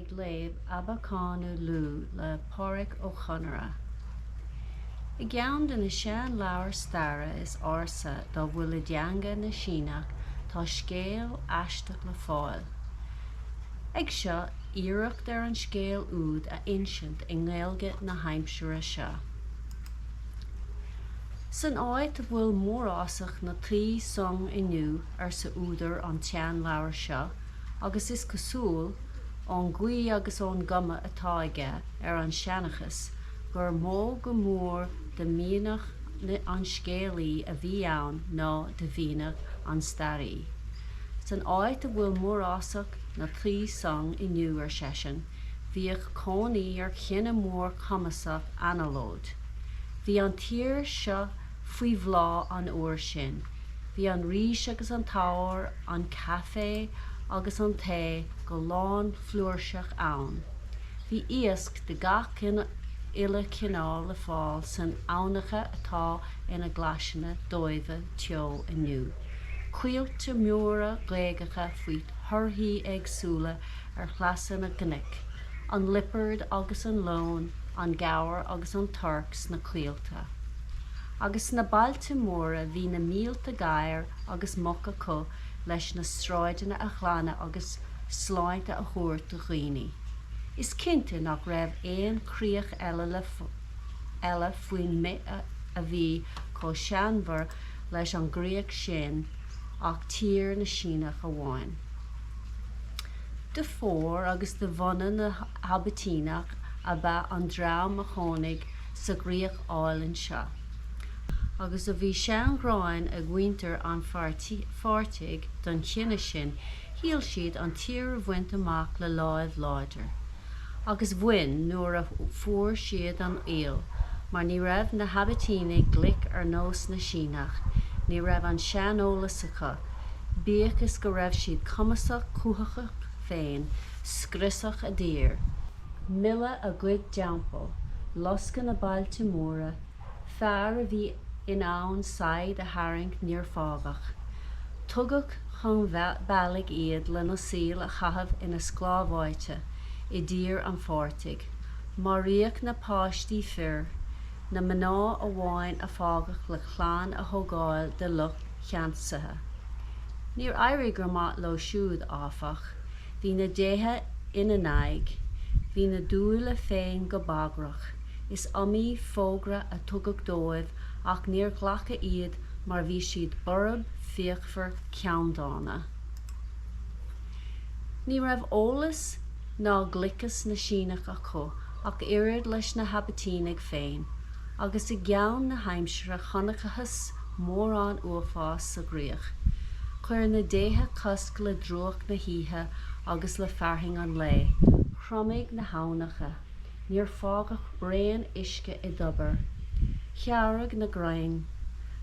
ag léamh Aba-Cána-Lú le Pádraic Ó Conaire. I gceann de na sean leabhar staire is ársa dá bhfuil i dteanga na Síneach tá scéal aisteach le fáil. Ag seo, iarracht ar an scéal úd a insint i Gaeilge na haimsire seo. San áit bhfuil mórásach na trí song inniu ar sa údar an tean leabhar seo, agus is cosúil ón gcaoi agus ón gama atá aige ar an seanachas gur mó go mór de míonach an scéalaí a bhí ann ná de bhíonach an stairaí. San áit a bhfuil mórásach na trí song inniu ar sesin, bhíodh cónaí ar chinne mór cnuasach aloud. Bhí an tír seo faoi bhlá an uair sin. Bhí an rís agus an tábhar, an caifé agus an té go lán flúirseach ann. Bhí iasc de gach ile cinál le fáil san ánacha atá ina ghlaseanna dóibhe teo inniu. Cuailte móra gléagacha faoi thurthaí agsúla ar chhlasan na gnic, an lipard agus an lón, an gabhar agus an turcs na cuailte. Agus na bailte móra bhí na mílta gaiir agus mocha có leis na stráideanna a chlána agus sláinte a thuairt do dhaoine. Is cinnte nach raibh éon críoch eile faoin mit a bhí có seanmhar leis an gréach sin ach tír na Síneach a bháin. De fór agus de bhana na habatíneach a bheith an drám a chónaigh sa gréach áilinn seo. Agus a bhí seanghráin a ghuintear an fáirteag don chinne sin, híal siad an tír a bhaint amach le láimh láidir. Agus bhain nuair a fuair siad an éal, mar ní raibh na habatínaigh glic ar nós na Síneach, ní raibh an seanolalas acu, bíochas go raibh siad cnuasach cúthachach féin, scriosach a dír. Mille a gcuid deampall, loscan na bailte móra, fear a bhí in ann said a haring níor fágach. Tugach chun baillig iad le na síl a chahabh ina sclábháite, i dtír an fáirteag. Maríoch na páistí fir, na mná a bháin a fágach le chláán a thógáil de lucht cheansaithe. Níor éirigh gur maith lo siúd áfach, hí na déithe ina naig, hí na dúile féin go bagrach, is amí fógra a tugach dóibh ach níor ghlacha iad mar bhí siad borb fíochfar ceandána. Ní raibh eolas ná glicas na Síneach acu ach irid leis na habatínaigh féin, agus i gceann na haimsire chonachachas mór an uafás sa gréach. Chuir na déithe cosc le droch na híthe agus le fearthing an lé, chromigh na hánacha, níor fágach bréan isce i dobar. Chearrag na grain,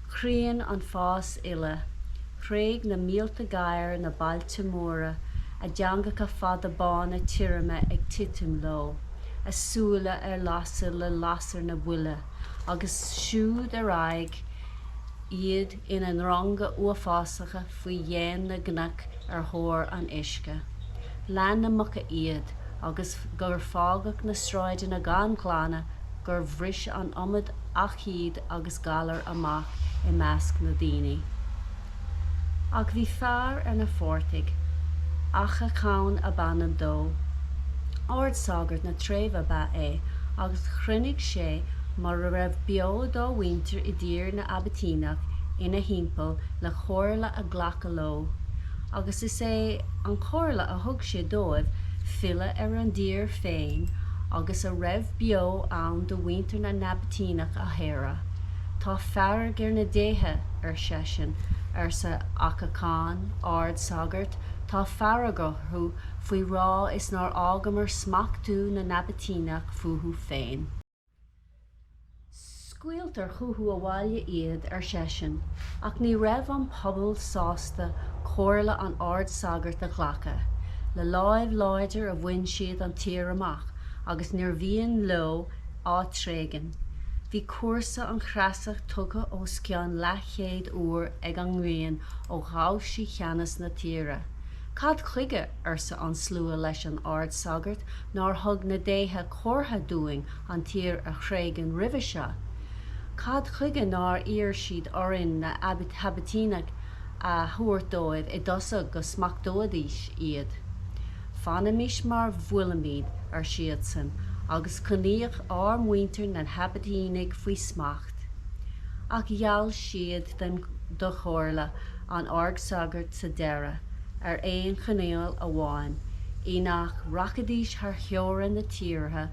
chríonn an fás ile, chréig na mílta gaiir na bailte móra, a deangacha fad a bán a tíirime ag titim lo, a súla ar lasar le lasar na buile, agus siúd ar aig iad in an ranga uafásacha faoi dhéan na gnach ar thóir an isce. Lean na mucha iad, agus gur fágach na stráide na gan chlána gur bhris an omad achíd agus galar amach i measc na daoine. Ach bhí fearr ar na fórtaigh, ach a chán a banam dó. Ard sagart na tréimhe ba é, agus chruinnig sé mar a raibh beo dá winter i dtír na Abatíneach ina himpeall le chomhairle a ghlacha lo. Agus is é an chomhairle a thug sé dóibh fille ar an dír féin, agus a raibh beo ann do winter na Abatíneach a héire. Tá fearr gur na déithe ar sesin ar sa Aba-Cána, ard sagart, tá fearr agathrú faoi rá is nár agam ar smachtú na Abatíneach futhú féin. Scéaltar chuthú a bhaile iad ar sesin, ach ní raibh an pobal sásta chomhairle an ard sagart a ghlacha, le láimh láidir a bhain siad an tír amach, agus níor bhíonn lo á trégan. Bhí cuasa an chreasach tugadh ó scian le chéad uair ag an ngrian ó ghabhsaí cheannas na tíre. Cad chuige sa an slua leis an ard sagart, nár thug na déthe chortha dúing an tír a chréigean ribhe se. Cad chuige nár ír siad orin na habitínaigh a thuairdóibh I dosa go smachdóidís iad. Fanamis mar bhuilamíd siad san, agus coníoch muintir na habitínaigh faoi smacht. Ach gheall siad den do chorla an ard sagart sa deire, éon chanéal amháin, nach rachadís th cheoran na tíortha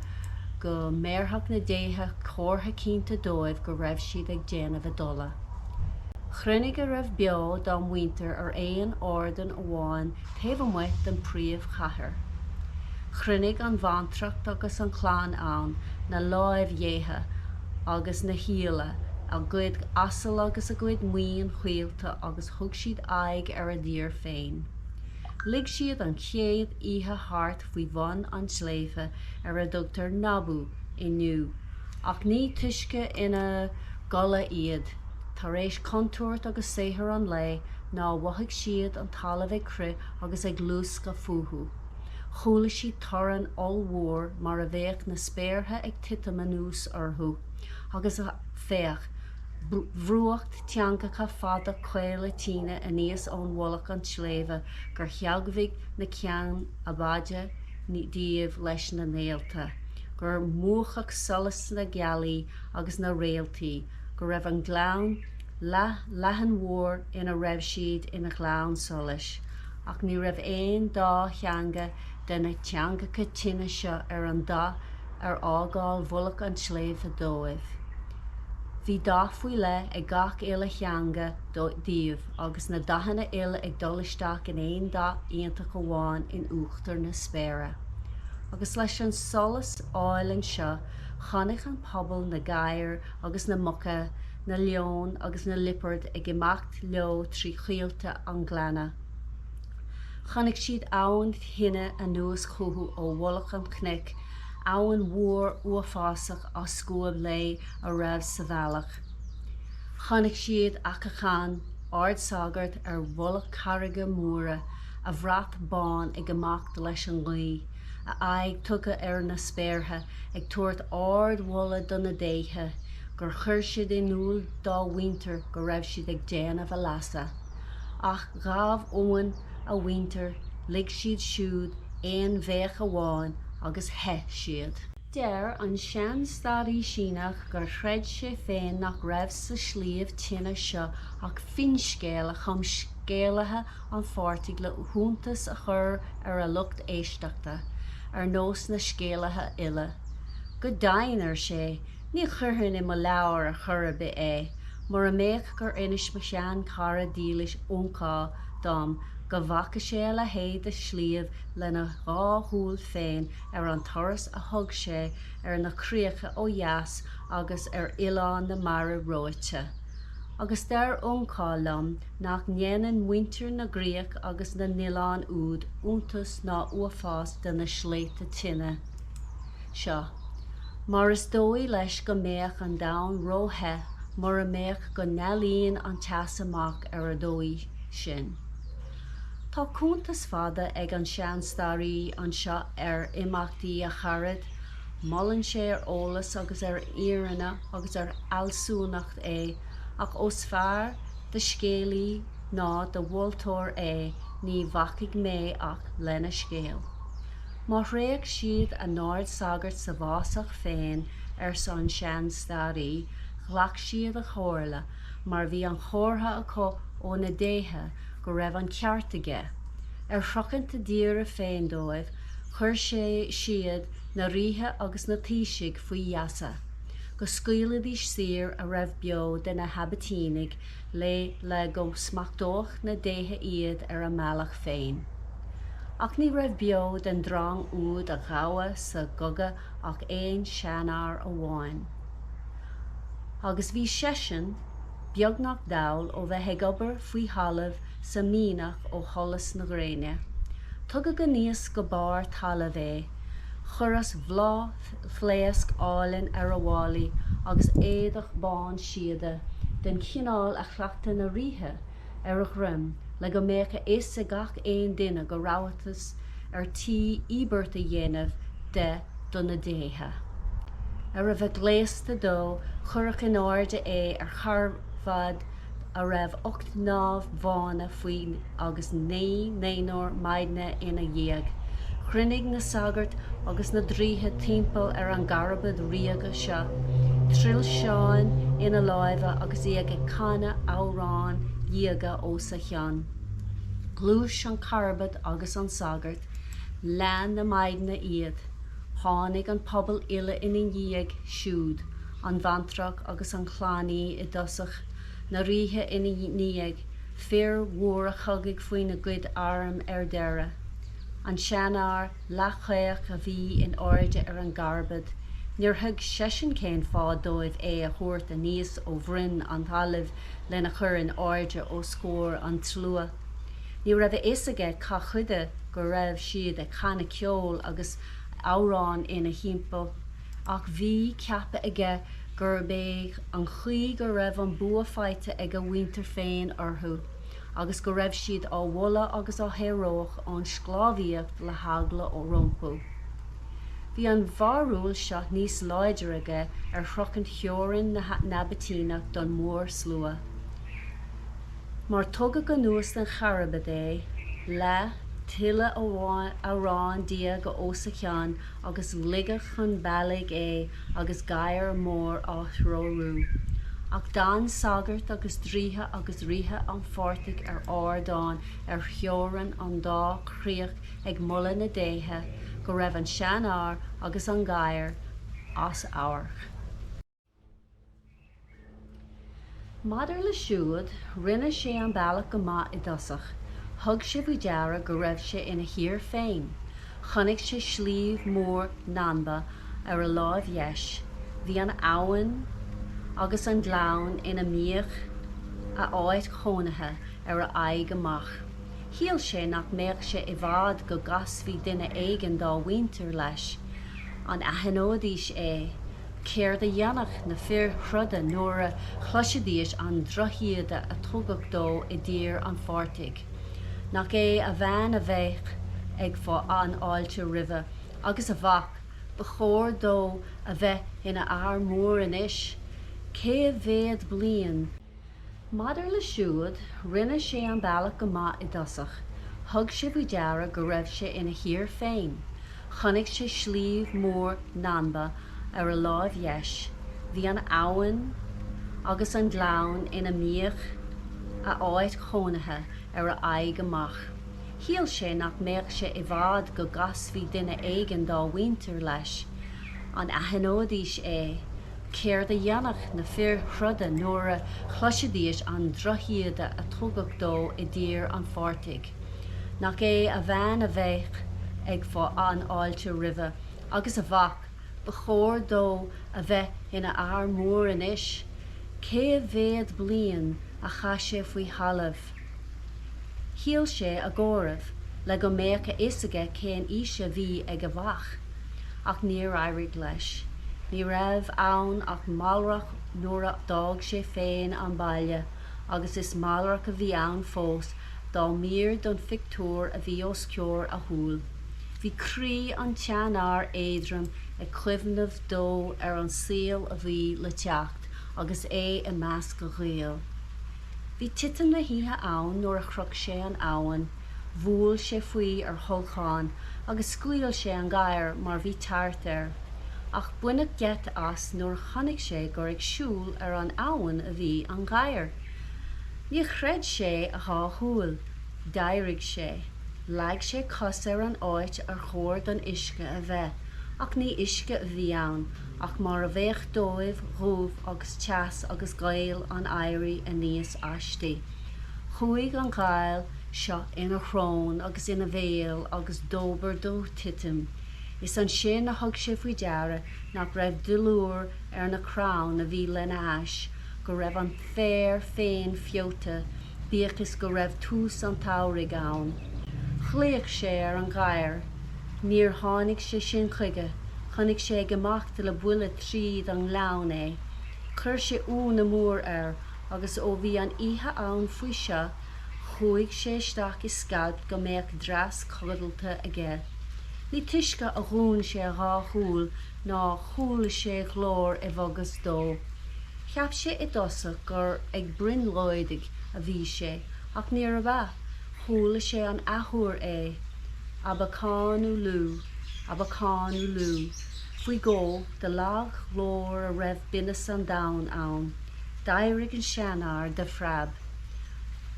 go méarthach na déthe chortha cínta dóibh go raibh siad ag déanamh dul. Chruinnig a raibh beo dá muintir éon ordan amháin taobh amuigh den príomh chathair. Chruinnig an bhantracht agus an chláán ann na láimh dhéthe agus na híala a gcuid asal agus a gcuid muoin chuilta agus thug siad aig a dír féin. Lig siad an chéad ihe hart faoi bhain an sléife a dugtar nabú inniu, ach ní tuisce ina gola iad, tar éis contúirt agus séthar an lé ná bhathag siad an talamh ag cru agus ag lús go futhú. Chúla siad taran all-mhór mar a bheith na spéirthe ag titim anús orthú, agus a féach bhrúacht teangacha fada chéile tíine a níos ón bholach an sléimhe gur chealgmhaigh na ceann abáide díobh leis na néalta, gur múchach solas na gealaí agus na réaltaí, go raibh an gláán leathan mhór ina raibh siad ina gláán solas, ach ní raibh éon dá cheanga den teangacha tine seo an dá ágáil bholach an sléimhe dóibh. Bhí dá faoi le ag gach ile cheanga díobh agus na dahanna ile ag dolisteach in éon dá iontach amháin in uachtar na spéire. Agus leis an solas áileann seo, chonaic an pobl na gaiir agus na mucha, na leon agus na lipard ag imacht leo trí chialta an glanna. Chonaic siad abhainn hinne a nuas chuthú ó bholach an cnic, abhainn mhór uafásach a scóab lé a raibh sa bhealach. Chonaic siad acachan ard sagart bholach carraige móra a bhreath bán ag imacht leis an luí, a aig tugad na spéirthe ag tuairt ard mhola donna déithe, gur chur siad inúil dá winter go raibh siad ag déanamh lasa. Ach gábh óin a winter, lig siad siúd éon bheith amháin agus he siad. Deir an sean starí sinach gur chreid sé féin nach raibh sa slíomh tine seo ach fin scéal a chum scéalathe an fórtaigh le thúntas a chur a lucht éisteachta, nós na scéalathe ile. Go dainir sé, ní churthann I mo leabhar a chur be mar a méach gur inis mo sean cara dílis óncá dom, go bhacha sé le héad a slíomh lena ghúil féin an toras a thug sé na críocha ó dheas agus Ileán na mara roite. Agus deir óncá lom nach ndéanann muintir na gríoch agus na Ileán úd úntas ná uafás den na sléite tine seo. Mar is dói leis go méach an dán róthe mar a méach go nelíonn an teas amach a dói sin. Tá cúntas fada ag an sean starí an seo imachtaí a charad, mollann sé ólas agus iarranna agus alsúnacht ach os fearr de scéalaí ná de bhfuilteoir ní bhacaigh mé ach lena scéal. Má réag siad a náird sagart sa bhásach féin san sean starí, ghlach siad a chomhairle, mar bhí an chomhartha acu ó na déithe go raibh an ceartaige. Frocannta díre féin dóibh, chur sé siad na ríthe agus na tíisigh faoi dheasa, go scaoileadh siar a raibh beo den na habitínaigh le go smachdóch na déithe iad a mealach féin. Ach ní raibh beo den drang úd a ghabha sa goga ach éon seanár amháin. Agus bhí sesin, beagnach dail ó bheith ag obair faoi halamh sa mínach ó tholas na gréine. Tugad go níos go bár talamh churas bhlá phléasc álainn a bhálaí agus éadach bán siada den cinál a chleachta na ríthe a ghrim le go mécha is a gach éon duine go ráhatas tí íberta dhéanamh de donna déthe. Ar a bheith gléasta dó, churach in áirde charbhad a raibh 8-9 bhána faoin agus 9 néanór maidne ina dhéag. Chruinnig na sagart agus na dríthe timpeall ar an garbad riaga seo. Trill seán ina láimhe agus ag canna árán díaga ó sa cheann. Glúis an carbad agus an sagart, lean na maidne iad. Tháinig an pobl ile ina díag siúd, an bhantrach agus an chlánaí I dosach, na ríthe ina níag, fear mhór a chugaigh faoin na gcuid arm ar deire. An seanár lachach a bhí in áirde ar an garbad, níor thug sesin céin fád dóibh a thuairt a níos ó bhrinn an talamh lena chur in áirde ó scór an tlua. Ní raibh is aige cá chuide go raibh siad a chana ceol agus árán ina thimpeall, ach bhí ceappa aige gur bé an chuí go raibh an bua feite ag a bhaintear féin orthú, agus go raibh siad á bhola agus á héireach ón sclábhaíocht le hagla ó rompu. Bhí an bharúil seo níos láidir aige ar chruchan teorann na nabatíach don mór slua. Mar tugad go nuas den charabad le tuile árán dia go ó sa cheann agus ligad chun bailg agus gaiir mór áthróú. Ach dan sagart agus dríthe agus ríthe an fortig ar ádáin ar cheorann an dá chríoch ag mula na déthe go raibh an seanár agus an gaiir as áirich. Maidir le siúd rinne sé an bailach go maith I dosach, thug sé bhí deara go raibh sé ina thír féin. Chonig sé slíomh mór namba ar a láimh dheis, bhí an abhainn agus an glán ina míoch a áit chonathe ar a aig amach. Híal sé nach méach sé I bhfad go gasbhí duine éigean dá bhaintear leis. An aithinódís céir de dhéanach na fear chruda nuair a chluisidíos an drochiada a tugach dó I dtír an fortig. Nach a bhean a bheith ag fá an áilte rimhe, agus a bhach, ba chóir dó a bheith ina ár mór inis, cé bhéad bliain. Maidir le siúd rinne sé an bailach go maith I dosach, thug sé bhí deara go raibh sé ina thír féin. Chonig sé slíomh mór namba ar a láimh dheis, bhí an abhainn agus an glán ina míoch a áit chonathe ar a aig amach. Híal sé nach méach sé I bhfad go gasbhí duine éigean dá bhaintear leis. An aithinódís céir de dhéanach na fear chruda nuair a chluisidíos an drochiada a tugach dó I dtír an fortig. Nach a bhean a bheith ag fá an áilte rimhe, agus a bhach, ba chóir dó a bheith ina ár mór inis, cé bhéad bliain a chaise faoi halamh. Híal sé a ggóireamh le go méocha is aige cén ise bhí ag a bhach, ach níor éirigh leis. Ní raibh ann ach máilreach nuair a dág sé féin an baile, agus is máilreach a bhí ann fós dá mír don fictúr a bhí os ceor a thuúil. Bhí crí an teanár éadrom ag cuimhnamh dó ar an Scéal a bhí le teacht agus I measc go Gaeilge. Bhí titim na híthe ann nuair a chrug sé an abhainn, bhuail sé faoi ar thulcháin agus scaoil sé an gaiir mar bhí tart air. Ach buineadh get as nuair chonig sé gur ag siúil ar an abhainn a bhí an gaiir. Ní chreid sé a thúil, d'éirigh sé, leag sé cos ar an áit ar chóir don uisce a bheith, ach ní uisce a bhí ann, ach mar a bheith dóibh, rúmh agus teas agus gail an éirí a níos astu. Chuaigh an gail seo ina chrón agus ina bhéal agus dóbar dó titim. Is an sin a thug sé faoi deara nach raibh dulúr ar na crán a bhí lena ais, go raibh an féir féin fiota, bíochas go raibh tús an táirigh ann. Chléigh sé ar an gaiir, níor tháinig sé sin chuige, chonig sé ag amach le buile tríd an leann chur sé ún na mór ar, agus ó bhí an oíche ann faoi seo, chuaigh sé isteach I scalp go mbeadh dras codalta aige. Ní tuisce a dhún sé a dhá chúl ná chúla sé glór I bhogus dó. Cheap sé I dosach gur ag brin loidig a bhí sé, ach níor a bheith, chúla sé an athúr é. Aba-Cána-Lú, Aba-Cána-Lú. Fui go de lag glór a raibh binas an dain ann, dairg an seanar de frab.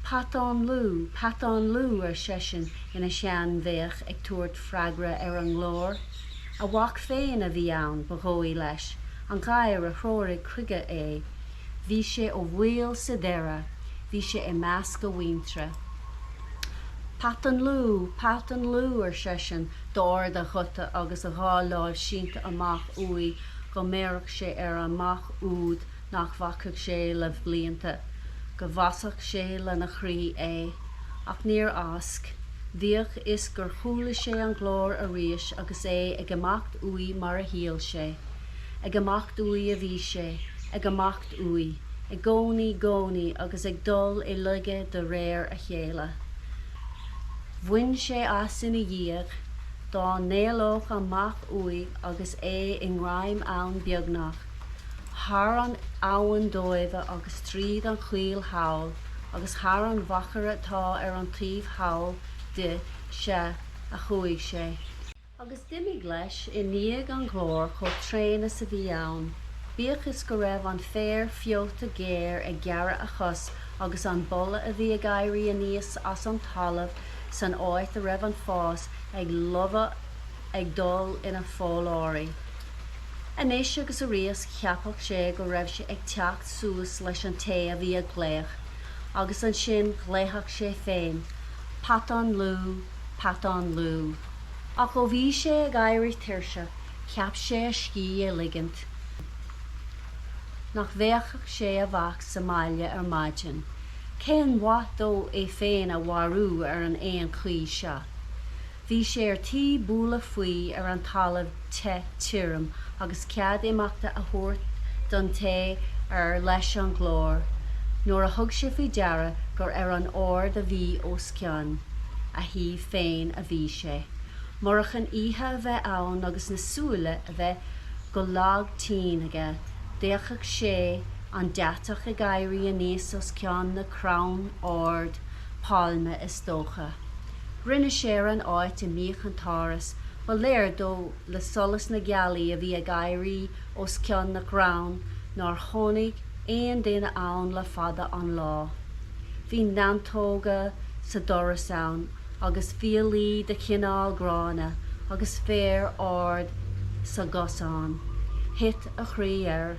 Pádraic Ó sesin ina sean bheach ag tuairt freagra an glór. A bhac féin a bhí ann bagóí leis, an gaiir a chróirigh cruige é. Bhí sé ó bhuail sa deireadh, bhí sé I measc go bhaintre. Pádraic Ó sesin dóir de chuta agus a gháileáil sínta amach uí go mbeadh sé amach úd nach bhacaigh sé le blianta. Go bhasach sé le na chrí é, ach níor asc. Bhíoch is gur chúla sé an glór a ríis agus é ag amacht uí mar a híal sé. Ag amacht uí a bhí sé, ag amacht uí, ag gcónaí agus ag dul I luige de réir a chéile. Bhain sé as ina dhiaidh, dá néalóch amach uí agus é I ngráim ann beagnach. Thar an abhainn dóibh agus tríd an chuil hail, agus thar an bhachar atá an taobh hail de se a chuaigh sé. Agus dimigh leis I níag an glór chomh tréine sa bhí ann. Bíoch is go raibh an fér fiota géir ag gearradh a chus agus an bolla a bhí ag éirí a níos as an talamh san áit a raibh an fás ag lubha ag dul ina fóláirí. Anéis agus a rias cheapach sé go raibh sé ag teacht suas leis an té a bhí ag léach, agus an sin gléthach sé féin. Pádraic. Ach ó bhí sé ag éirí tuirse, cheap sé a scí a ligint. Nach bhéachach sé a bhac sa maiile maidin. Cén mhaith dó é féin a bharú an éon chlí seo. Bhí sé tí búla faoi an talamh te tírim agus cead éimeachta a thabhairt don té leis an glór. Nuair a thug sé faoi deara gur an ord a bhí os ceann, a hí féin a bhí sé. Marach an ihe a bheith ann agus na súile a bheith go lag tín aige, déachach sé an deatach ag éirí a níos os ceann na crán ord palme is dócha. Rinne sé an áit I míoch an táras, ba léir dó le solas na gealaí a bhí ag éirí os ceann na crán nar tháinig éon duine ann le fada an lá. Bhí neamhtóga sa doras ann, agus fialaí de cinál grána, agus fér ord sa gosán. Hit a chrí a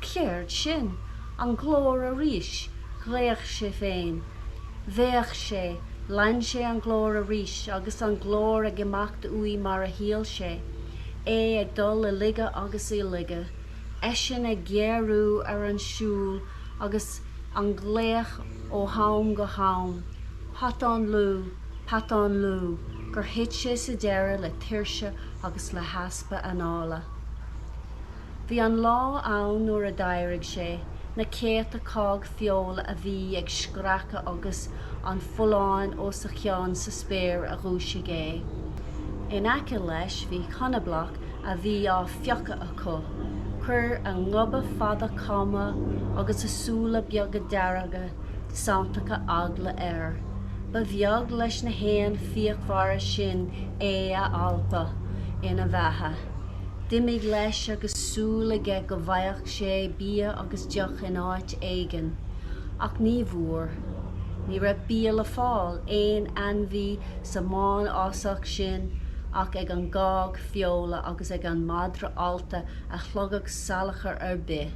céird sin, an glór a ríis, gléach sé féin. Bhéach sé, lein sé an glór a ríis, agus an glór ag imeacht uí mar a híal sé. É ag dul I lige agus I lige, eisin ag géarú an siúl, agus an gléach ó hám go hám. Pádraic, gur hit sé sa deireadh le tuirse agus le haspa anála. Bhí an lá ann nuair a d'éirigh sé, na céit a cág feola a bhí ag scracha agus an foláin ó sa cheann sa spéir a rúise gé. In aice leis bhí conablach a bhí á fiocha acu, chur an ngubba fada cama agus a súla beag a dearga santacha agla ba bheag leis na héan fíochmhara sin é a alpa ina bheatha. Dimigh leis agus súla ge go bhaíoch sé bia agus deach in áit éigen, ach ní bhuair. Ní raibh bia le fáil éon anmhí sa mán osach sin, ach ag an gach feola agus ag an madra alta a chlogach salachar bith.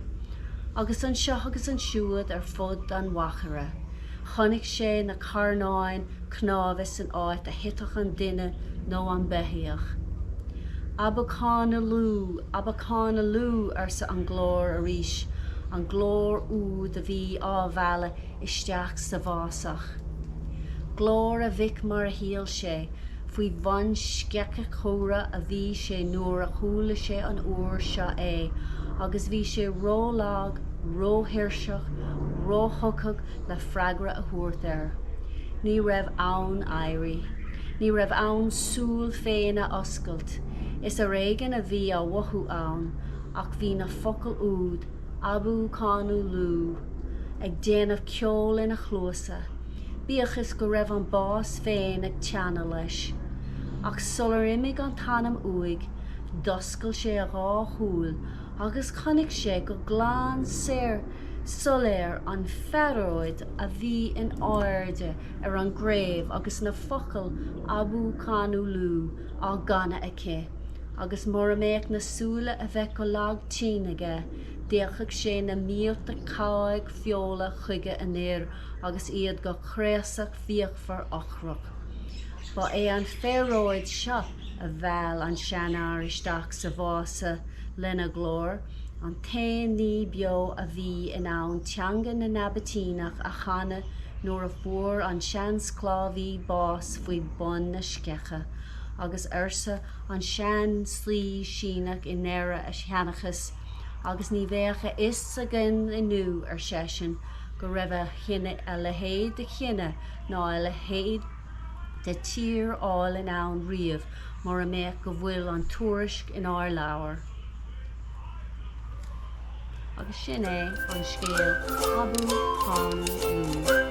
Agus an seo agus an siúd fud an wachara. Chonig sé na carnáin cnávis an áit a hitach an duine nó an behiach. Aba-Cána-Lú sa an glór a ríis, an glór úd a bhí ábheala isteach sa bhásach. Glór a bhic mar a híal sé, faoi bhain sceice chóra a bhí sé nuair a chúla sé an uair seo é, agus bhí sé rólág, róhirsach, róthocach le freagra a thuairt ní raibh ann éirí. Ní raibh ann súil féin a oscailt. Is a réigean a bhí á wathú ann, ach bhí na focail úd, Aba-Cána-Lú, ag déanamh ceol ina chlósa. Bíochas go raibh an bás féin ag teanna leis. Ach sular imig an tainneamh uig, doscail sé a rá chúil, agus chonig sé go gláán séir soléir an fearóid a bhí in áirde ar an gréibh agus na focail Aba-Cána-Lú á gana aici. Agus mar a méid na súla a bheith go lag tínaige, déachach sé na mílta cáig fiola chuige inéir agus iad go chréasach bhíochfar ochrach. Ba é an fearóid seo a bheal an seanar isteach sa bhása lena glór, an tain ní bio a bhí in ann teanga na nabatínach a chana nuair a fuair an sean sclábhí bás faoi bun na scecha, agus ursa an sean slí sínach in éire a cheannachas, agus ní bhécha is agam inniu ar sesin go raibh a chinne a lehéad de chinne ná a lehéad de tír áil in ann riamh mar a méid go bhfuil an tuairisc in áir leabhar. Agus sin é an scéal Aba-Cána-Lú.